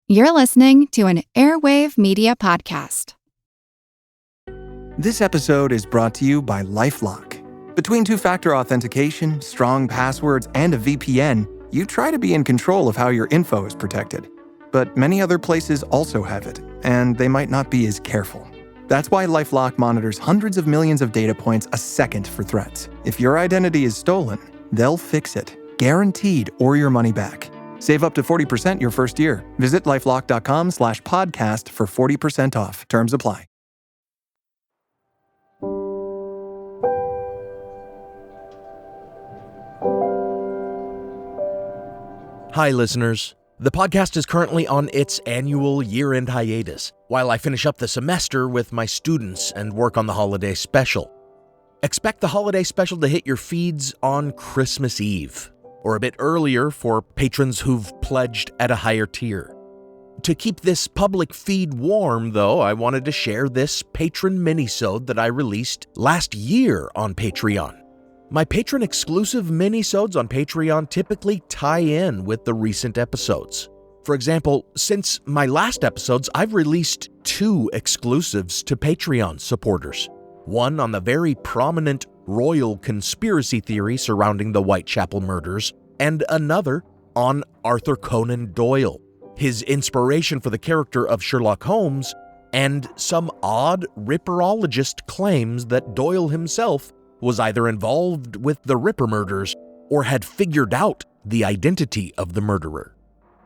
You're listening to an Airwave Media Podcast. This episode is brought to you by LifeLock. Between two-factor authentication, strong passwords, and a VPN, you try to be in control of how your info is protected. But many other places also have it, and they might not be as careful. That's why LifeLock monitors hundreds of millions of data points a second for threats. If your identity is stolen, they'll fix it, guaranteed, or your money back. Save up to 40% your first year. Visit lifelock.com/podcast for 40% off. Terms apply. Hi, listeners. The podcast is currently on its annual year-end hiatus, while I finish up the semester with my students and work on the holiday special. Expect the holiday special to hit your feeds on Christmas Eve, or a bit earlier for patrons who've pledged at a higher tier. To keep this public feed warm, though, I wanted to share this patron minisode that I released last year on Patreon. My patron-exclusive minisodes on Patreon typically tie in with the recent episodes. For example, since my last episodes, I've released 2 exclusives to Patreon supporters. One on the very prominent royal conspiracy theory surrounding the Whitechapel murders, and another on Arthur Conan Doyle, his inspiration for the character of Sherlock Holmes, and some odd ripperologist claims that Doyle himself was either involved with the Ripper murders or had figured out the identity of the murderer.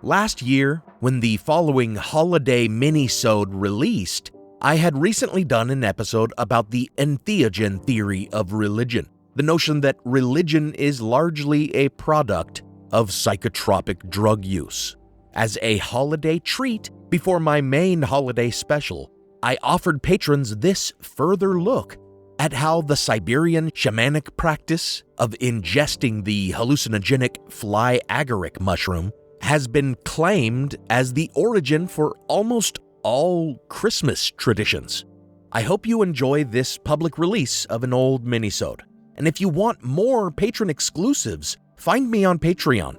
Last year, when the following holiday minisode released, I had recently done an episode about the entheogen theory of religion, the notion that religion is largely a product of psychotropic drug use. As a holiday treat before my main holiday special, I offered patrons this further look at how the Siberian shamanic practice of ingesting the hallucinogenic fly agaric mushroom has been claimed as the origin for almost all Christmas traditions. I hope you enjoy this public release of an old minisode. And if you want more patron exclusives, find me on Patreon.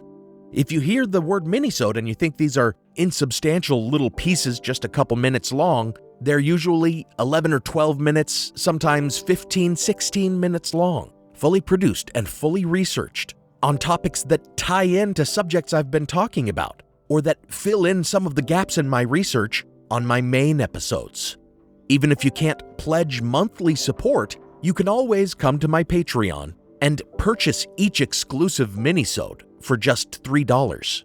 If you hear the word minisode and you think these are insubstantial little pieces just a couple minutes long, they're usually 11 or 12 minutes, sometimes 15, 16 minutes long, fully produced and fully researched on topics that tie in to subjects I've been talking about, or that fill in some of the gaps in my research on my main episodes. Even if you can't pledge monthly support, you can always come to my Patreon and purchase each exclusive minisode for just $3.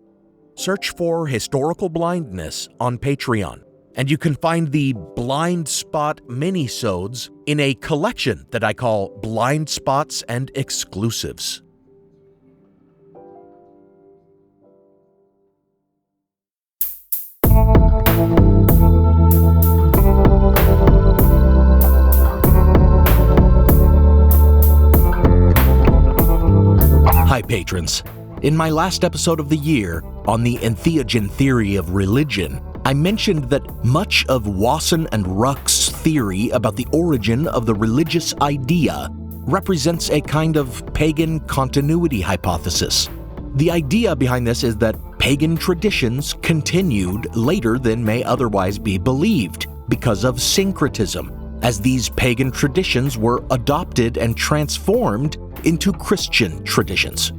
Search for Historical Blindness on Patreon, and you can find the Blind Spot minisodes in a collection that I call Blind Spots and Exclusives. Hi, patrons. In my last episode of the year on the entheogen theory of religion, I mentioned that much of Wasson and Ruck's theory about the origin of the religious idea represents a kind of pagan continuity hypothesis. The idea behind this is that pagan traditions continued later than may otherwise be believed because of syncretism, as these pagan traditions were adopted and transformed into Christian traditions.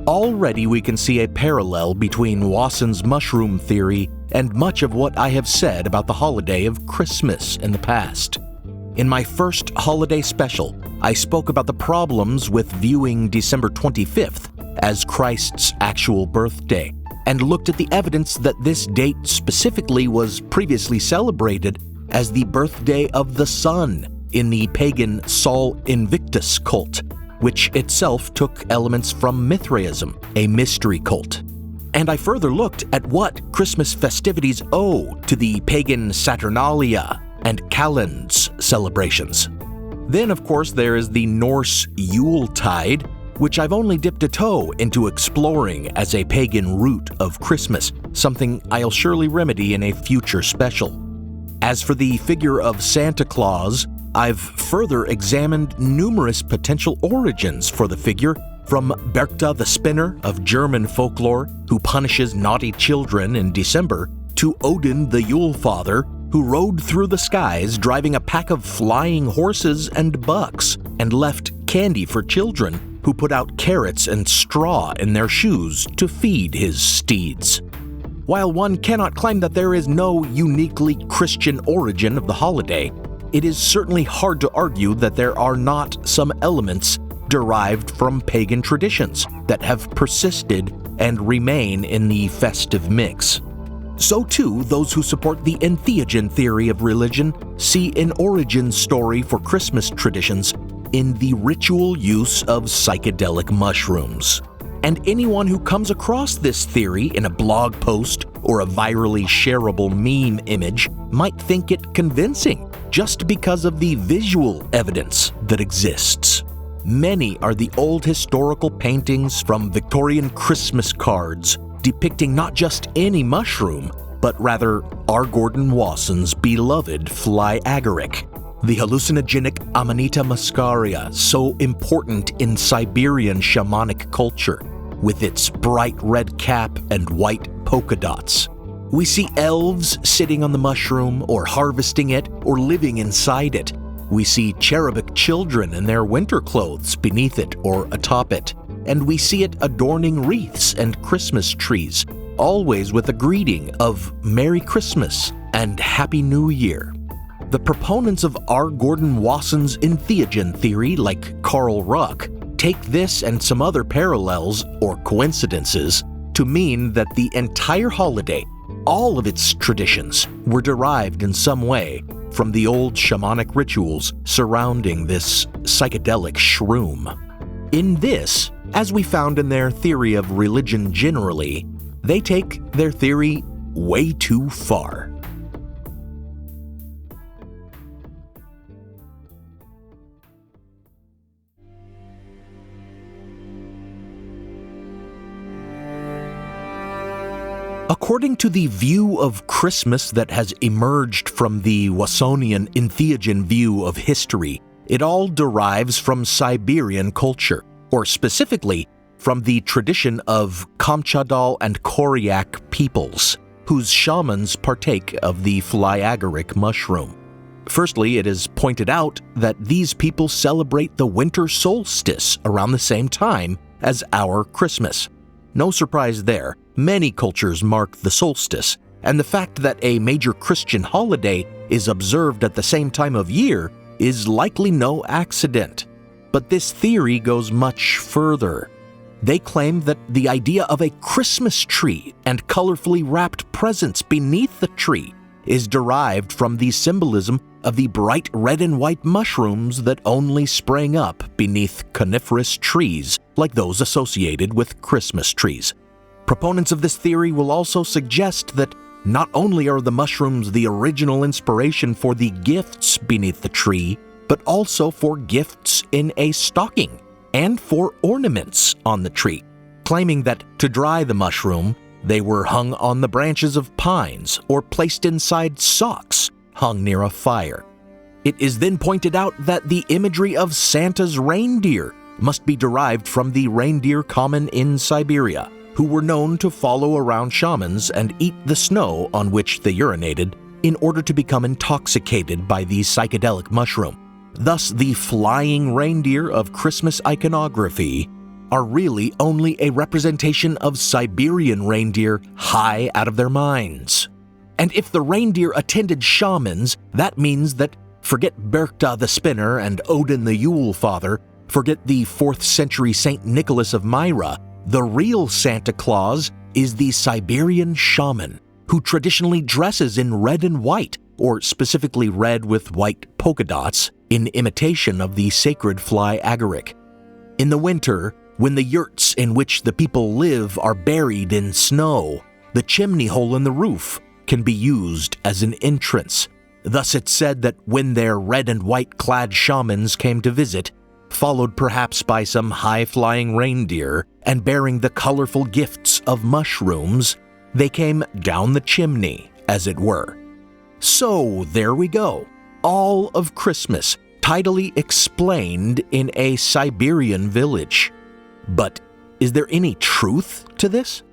Already we can see a parallel between Wasson's mushroom theory and much of what I have said about the holiday of Christmas in the past. In my first holiday special, I spoke about the problems with viewing December 25th as Christ's actual birthday, and looked at the evidence that this date specifically was previously celebrated as the birthday of the sun in the pagan Sol Invictus cult, which itself took elements from Mithraism, a mystery cult. And I further looked at what Christmas festivities owe to the pagan Saturnalia and Calends celebrations. Then, of course, there is the Norse Yuletide, which I've only dipped a toe into exploring as a pagan root of Christmas, something I'll surely remedy in a future special. As for the figure of Santa Claus, I've further examined numerous potential origins for the figure, from Berchta the Spinner of German folklore, who punishes naughty children in December, to to Odin the Yule Father, who rode through the skies driving a pack of flying horses and bucks, and left candy for children, who put out carrots and straw in their shoes to feed his steeds. While one cannot claim that there is no uniquely Christian origin of the holiday, it is certainly hard to argue that there are not some elements derived from pagan traditions that have persisted and remain in the festive mix. So too, those who support the entheogen theory of religion see an origin story for Christmas traditions in the ritual use of psychedelic mushrooms. And anyone who comes across this theory in a blog post or a virally shareable meme image might think it convincing just because of the visual evidence that exists. Many are the old historical paintings from Victorian Christmas cards depicting not just any mushroom, but rather R. Gordon Wasson's beloved fly agaric, the hallucinogenic Amanita muscaria, so important in Siberian shamanic culture, with its bright red cap and white polka dots. We see elves sitting on the mushroom, or harvesting it, or living inside it. We see cherubic children in their winter clothes beneath it or atop it, and we see it adorning wreaths and Christmas trees, always with a greeting of Merry Christmas and Happy New Year. The proponents of R. Gordon Wasson's entheogen theory, like Carl Ruck, take this and some other parallels or coincidences to mean that the entire holiday, all of its traditions, were derived in some way from the old shamanic rituals surrounding this psychedelic shroom. In this, as we found in their theory of religion generally, they take their theory way too far. According to the view of Christmas that has emerged from the Wassonian entheogen view of history, it all derives from Siberian culture, or specifically from the tradition of Kamchadal and Koryak peoples, whose shamans partake of the fly agaric mushroom. Firstly, it is pointed out that these people celebrate the winter solstice around the same time as our Christmas. No surprise there, many cultures mark the solstice, and the fact that a major Christian holiday is observed at the same time of year is likely no accident. But this theory goes much further. They claim that the idea of a Christmas tree and colorfully wrapped presents beneath the tree is derived from the symbolism of the bright red and white mushrooms that only sprang up beneath coniferous trees like those associated with Christmas trees. Proponents of this theory will also suggest that not only are the mushrooms the original inspiration for the gifts beneath the tree, but also for gifts in a stocking and for ornaments on the tree, claiming that to dry the mushroom, they were hung on the branches of pines or placed inside socks hung near a fire. It is then pointed out that the imagery of Santa's reindeer must be derived from the reindeer common in Siberia, who were known to follow around shamans and eat the snow on which they urinated in order to become intoxicated by the psychedelic mushroom. Thus, the flying reindeer of Christmas iconography are really only a representation of Siberian reindeer high out of their minds. And if the reindeer attended shamans, that means that forget Berchta the Spinner and Odin the Yule Father, forget the 4th century Saint Nicholas of Myra, the real Santa Claus is the Siberian shaman, who traditionally dresses in red and white, or specifically red with white polka dots, in imitation of the sacred fly agaric. In the winter, when the yurts in which the people live are buried in snow, the chimney hole in the roof can be used as an entrance. Thus it's said that when their red and white clad shamans came to visit, followed perhaps by some high-flying reindeer and bearing the colorful gifts of mushrooms, they came down the chimney, as it were. So there we go, all of Christmas, tidily explained in a Siberian village. But is there any truth to this?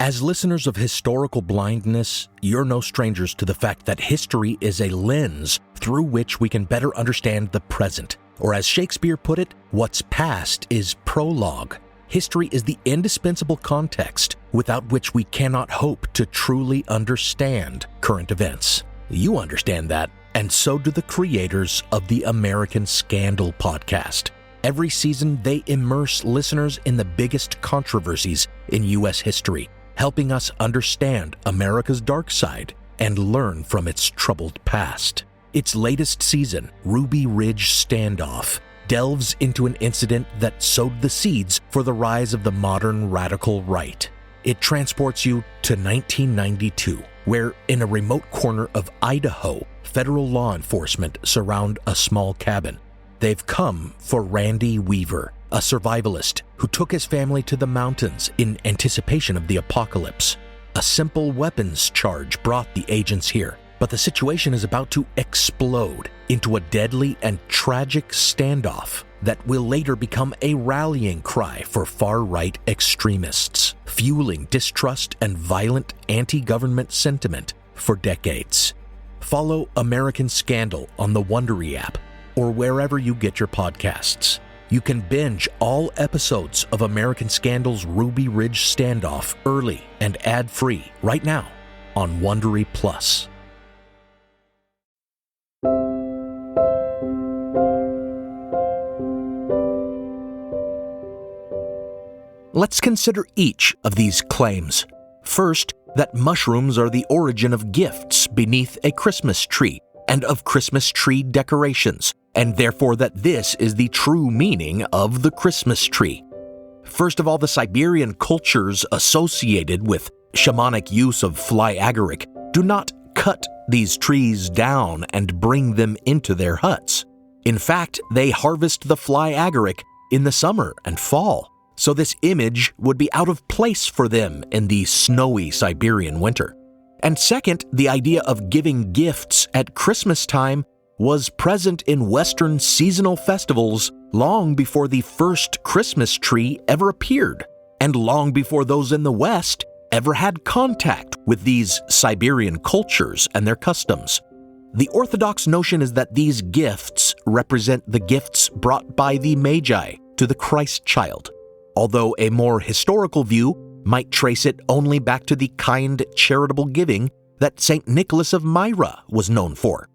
As listeners of Historical Blindness, you're no strangers to the fact that history is a lens through which we can better understand the present. Or as Shakespeare put it, what's past is prologue. History is the indispensable context without which we cannot hope to truly understand current events. You understand that, and so do the creators of the American Scandal podcast. Every season, they immerse listeners in the biggest controversies in U.S. history, helping us understand America's dark side and learn from its troubled past. Its latest season, Ruby Ridge Standoff, delves into an incident that sowed the seeds for the rise of the modern radical right. It transports you to 1992, where in a remote corner of Idaho, federal law enforcement surround a small cabin. They've come for Randy Weaver, a survivalist who took his family to the mountains in anticipation of the apocalypse. A simple weapons charge brought the agents here, but the situation is about to explode into a deadly and tragic standoff that will later become a rallying cry for far-right extremists, fueling distrust and violent anti-government sentiment for decades. Follow American Scandal on the Wondery app or wherever you get your podcasts. You can binge all episodes of American Scandal's Ruby Ridge Standoff early and ad-free right now on Wondery Plus. Let's consider each of these claims. First, that mushrooms are the origin of gifts beneath a Christmas tree and of Christmas tree decorations, and therefore that this is the true meaning of the Christmas tree. First of all, the Siberian cultures associated with shamanic use of fly agaric do not cut these trees down and bring them into their huts. In fact, they harvest the fly agaric in the summer and fall, so this image would be out of place for them in the snowy Siberian winter. And second, the idea of giving gifts at Christmas time was present in Western seasonal festivals long before the first Christmas tree ever appeared, and long before those in the West ever had contact with these Siberian cultures and their customs. The orthodox notion is that these gifts represent the gifts brought by the Magi to the Christ child, although a more historical view might trace it only back to the kind charitable giving that St. Nicholas of Myra was known for.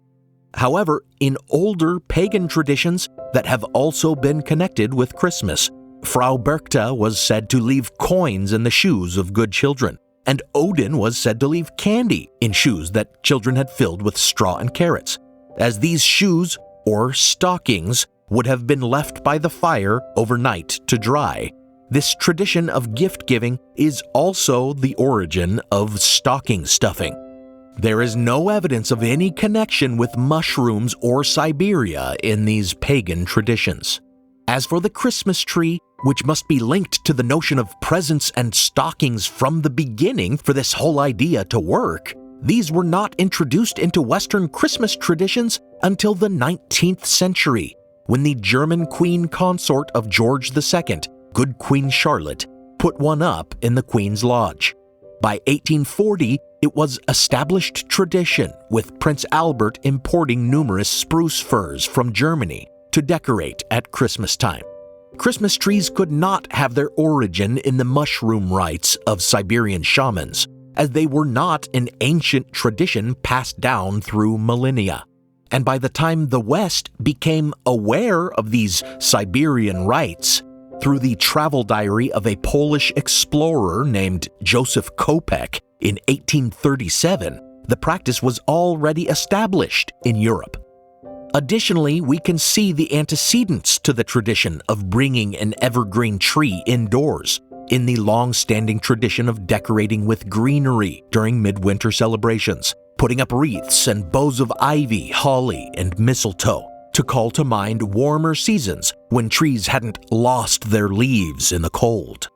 However, in older pagan traditions that have also been connected with Christmas, Frau Berchta was said to leave coins in the shoes of good children, and Odin was said to leave candy in shoes that children had filled with straw and carrots, as these shoes, or stockings, would have been left by the fire overnight to dry. This tradition of gift-giving is also the origin of stocking stuffing. There is no evidence of any connection with mushrooms or Siberia in these pagan traditions. As for the Christmas tree, which must be linked to the notion of presents and stockings from the beginning for this whole idea to work, these were not introduced into Western Christmas traditions until the 19th century, when the German queen consort of George II, Good Queen Charlotte, put one up in the Queen's Lodge. By 1840, it was established tradition, with Prince Albert importing numerous spruce firs from Germany to decorate at Christmas time. Christmas trees could not have their origin in the mushroom rites of Siberian shamans, as they were not an ancient tradition passed down through millennia. And by the time the West became aware of these Siberian rites, through the travel diary of a Polish explorer named Joseph Kopek in 1837, the practice was already established in Europe. Additionally, we can see the antecedents to the tradition of bringing an evergreen tree indoors in the long-standing tradition of decorating with greenery during midwinter celebrations, putting up wreaths and bows of ivy, holly, and mistletoe to call to mind warmer seasons when trees hadn't lost their leaves in the cold.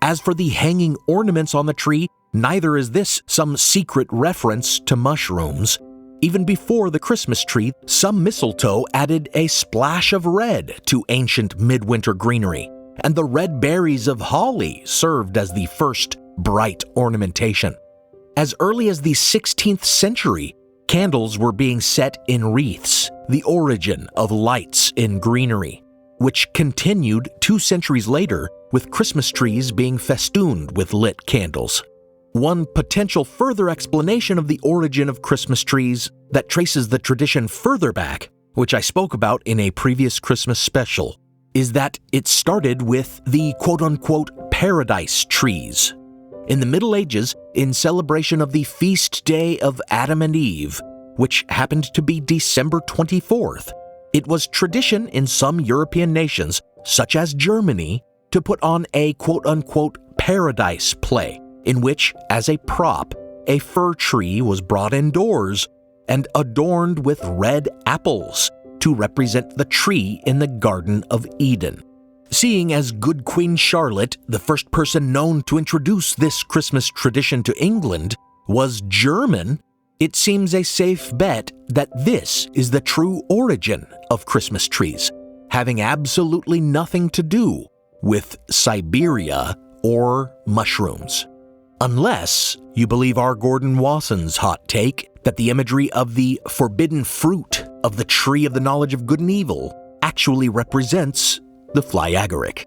As for the hanging ornaments on the tree, neither is this some secret reference to mushrooms. Even before the Christmas tree, some mistletoe added a splash of red to ancient midwinter greenery, and the red berries of holly served as the first bright ornamentation. As early as the 16th century, candles were being set in wreaths, the origin of lights in greenery, which continued 2 centuries later with Christmas trees being festooned with lit candles. One potential further explanation of the origin of Christmas trees that traces the tradition further back, which I spoke about in a previous Christmas special, is that it started with the quote-unquote paradise trees. In the Middle Ages, in celebration of the feast day of Adam and Eve, which happened to be December 24th, it was tradition in some European nations, such as Germany, to put on a quote-unquote paradise play, in which, as a prop, a fir tree was brought indoors and adorned with red apples to represent the tree in the Garden of Eden. Seeing as Good Queen Charlotte, the first person known to introduce this Christmas tradition to England, was German, it seems a safe bet that this is the true origin of Christmas trees, having absolutely nothing to do with Siberia or mushrooms. Unless you believe R. Gordon Wasson's hot take that the imagery of the forbidden fruit of the tree of the knowledge of good and evil actually represents the fly agaric.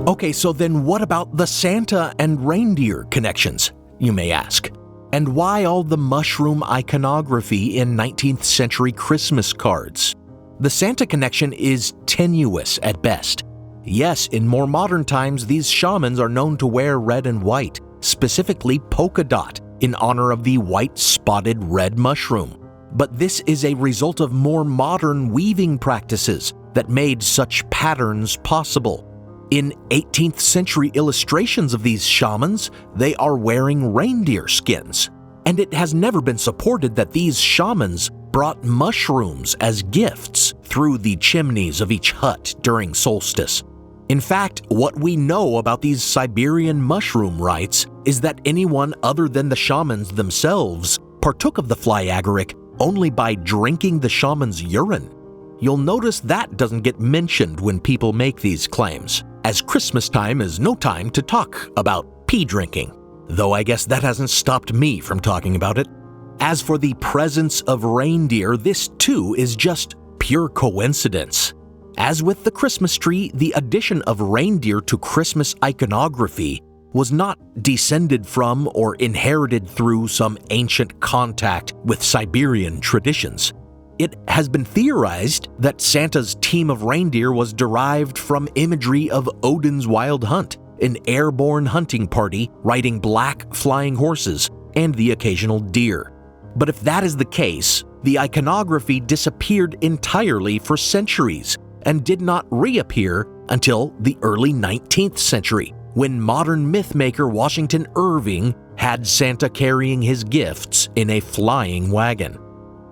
Okay, so then what about the Santa and reindeer connections, you may ask? And why all the mushroom iconography in 19th century Christmas cards? The Santa connection is tenuous at best. Yes, in more modern times, these shamans are known to wear red and white, specifically polka dot, in honor of the white spotted red mushroom. But this is a result of more modern weaving practices that made such patterns possible. In 18th century illustrations of these shamans, they are wearing reindeer skins. And it has never been supported that these shamans brought mushrooms as gifts through the chimneys of each hut during solstice. In fact, what we know about these Siberian mushroom rites is that anyone other than the shamans themselves partook of the fly agaric only by drinking the shaman's urine. You'll notice that doesn't get mentioned when people make these claims, as Christmas time is no time to talk about pee drinking, though I guess that hasn't stopped me from talking about it. As for the presence of reindeer, this too is just pure coincidence. As with the Christmas tree, the addition of reindeer to Christmas iconography was not descended from or inherited through some ancient contact with Siberian traditions. It has been theorized that Santa's team of reindeer was derived from imagery of Odin's wild hunt, an airborne hunting party riding black flying horses and the occasional deer. But if that is the case, the iconography disappeared entirely for centuries and did not reappear until the early 19th century, when modern mythmaker Washington Irving had Santa carrying his gifts in a flying wagon.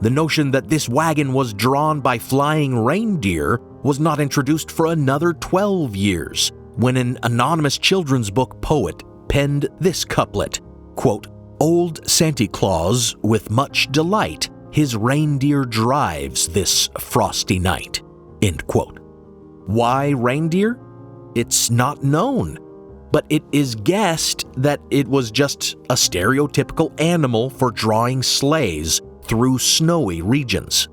The notion that this wagon was drawn by flying reindeer was not introduced for another 12 years, when an anonymous children's book poet penned this couplet, quote, "Old Santa Claus, with much delight, his reindeer drives this frosty night," end quote. Why reindeer? It's not known, but it is guessed that it was just a stereotypical animal for drawing sleighs through snowy regions.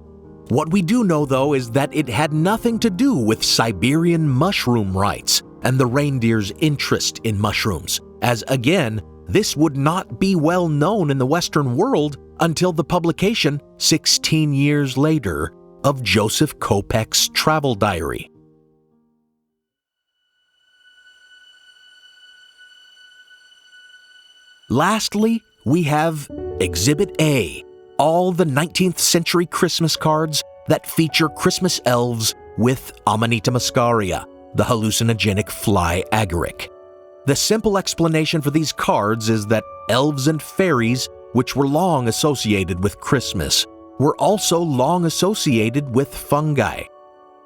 What we do know, though, is that it had nothing to do with Siberian mushroom rites and the reindeer's interest in mushrooms, as again, this would not be well known in the Western world until the publication 16 years later of Joseph Kopech's travel diary. Lastly, we have Exhibit A, all the 19th century Christmas cards that feature Christmas elves with Amanita muscaria, the hallucinogenic fly agaric. The simple explanation for these cards is that elves and fairies, which were long associated with Christmas, were also long associated with fungi.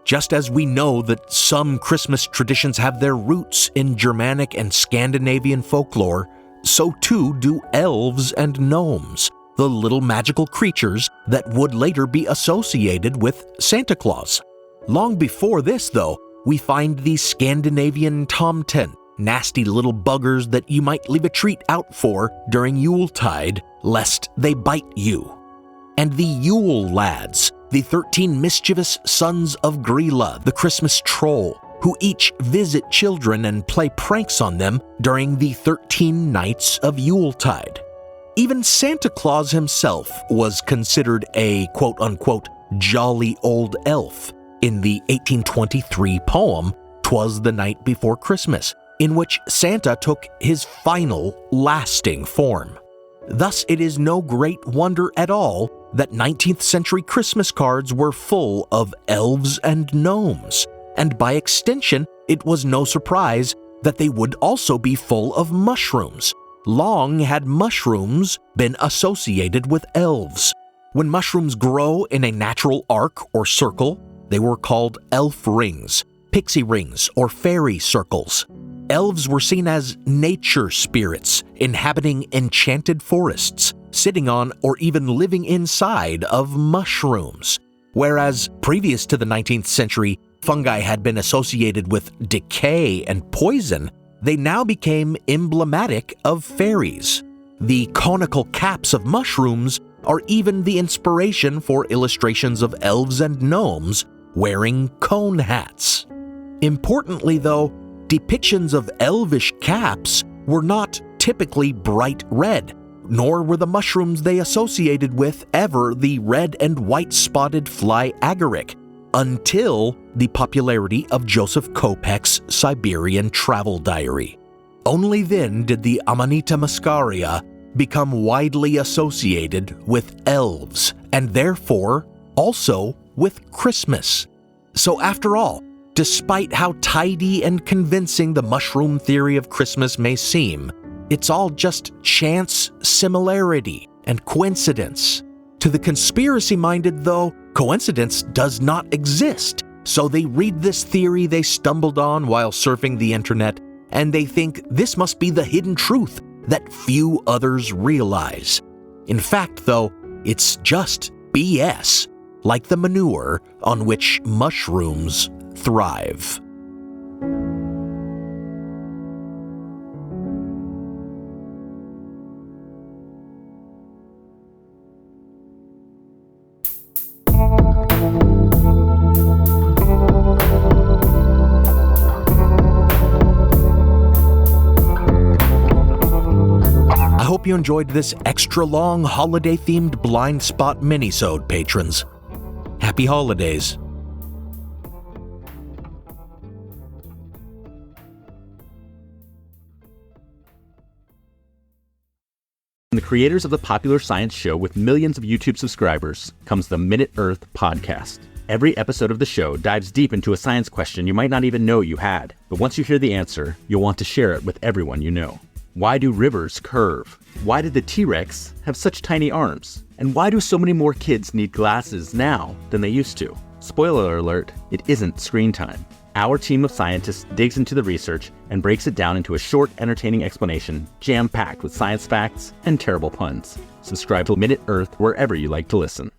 Just as we know that some Christmas traditions have their roots in Germanic and Scandinavian folklore, so too do elves and gnomes, the little magical creatures that would later be associated with Santa Claus. Long before this, though, we find the Scandinavian tomten, nasty little buggers that you might leave a treat out for during Yuletide, lest they bite you. And the Yule lads, the 13 mischievous sons of Grilla, the Christmas troll, who each visit children and play pranks on them during the 13 nights of Yuletide. Even Santa Claus himself was considered a quote-unquote jolly old elf in the 1823 poem "'Twas the Night Before Christmas," in which Santa took his final, lasting form. Thus, it is no great wonder at all that 19th century Christmas cards were full of elves and gnomes, and by extension, it was no surprise that they would also be full of mushrooms. Long had mushrooms been associated with elves. When mushrooms grow in a natural arc or circle, they were called elf rings, pixie rings, or fairy circles. Elves were seen as nature spirits inhabiting enchanted forests, sitting on or even living inside of mushrooms. Whereas previous to the 19th century, fungi had been associated with decay and poison, they now became emblematic of fairies. The conical caps of mushrooms are even the inspiration for illustrations of elves and gnomes wearing cone hats. Importantly, though, depictions of elvish caps were not typically bright red, nor were the mushrooms they associated with ever the red and white spotted fly agaric, until the popularity of Joseph Kopek's Siberian travel diary. Only then did the Amanita muscaria become widely associated with elves, and therefore also with Christmas. So after all, despite how tidy and convincing the mushroom theory of Christmas may seem, it's all just chance similarity and coincidence. To the conspiracy-minded, though, coincidence does not exist. So they read this theory they stumbled on while surfing the internet, and they think this must be the hidden truth that few others realize. In fact, though, it's just BS, like the manure on which mushrooms thrive. I hope you enjoyed this extra-long holiday-themed Blind Spot minisode, patrons. Happy holidays. From the creators of the popular science show with millions of YouTube subscribers comes the Minute Earth podcast. Every episode of the show dives deep into a science question you might not even know you had. But once you hear the answer, you'll want to share it with everyone you know. Why do rivers curve? Why did the T-Rex have such tiny arms? And why do so many more kids need glasses now than they used to? Spoiler alert, it isn't screen time. Our team of scientists digs into the research and breaks it down into a short, entertaining explanation, jam-packed with science facts and terrible puns. Subscribe to Minute Earth wherever you like to listen.